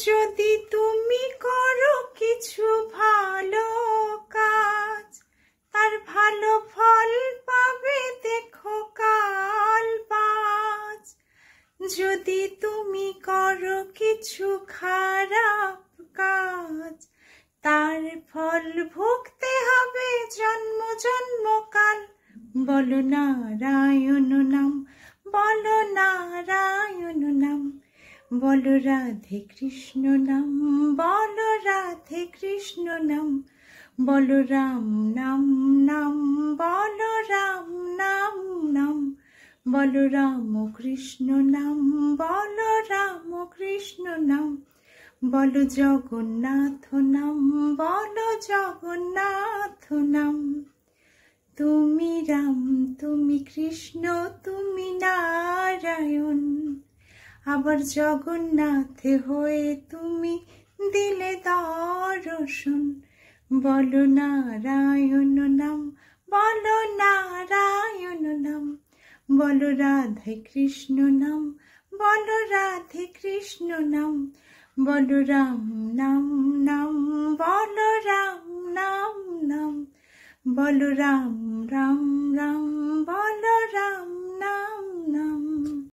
যদি তুমি করো কিছু ভালো কাজ, তার ভালো ফল পাবে দেখো কাল বাজ। যদি তুমি করো কিছু খারাপ কাজ, তার ফল ভুগতে হবে জন্ম জন্মকাল। বলো নারায়ণ নাম, বলো নারায়ণ নাম, বলো রাধে কৃষ্ণ নাম, বলো রাধে কৃষ্ণ নাম, বলো রাম নাম নাম, বলো রাম নাম নাম, বলো রাম কৃষ্ণ নাম, বলো রাম কৃষ্ণ নাম, বলো জগন্নাথ নাম, বলো জগন্নাথ নাম। তুমি রাম, তুমি কৃষ্ণ, তুমি নারায়ণ, আবার জগন্নাথ হয়ে তুমি দিলে দর্শন। বলো নারায়ণ নাম, বলো নারায়ণ নাম, বলো রাধে কৃষ্ণ নাম, বলো রাধে কৃষ্ণ নাম, বলো রাম নাম নাম, বলো রাম নাম নাম, বলো রাম রাম রাম, বলো রাম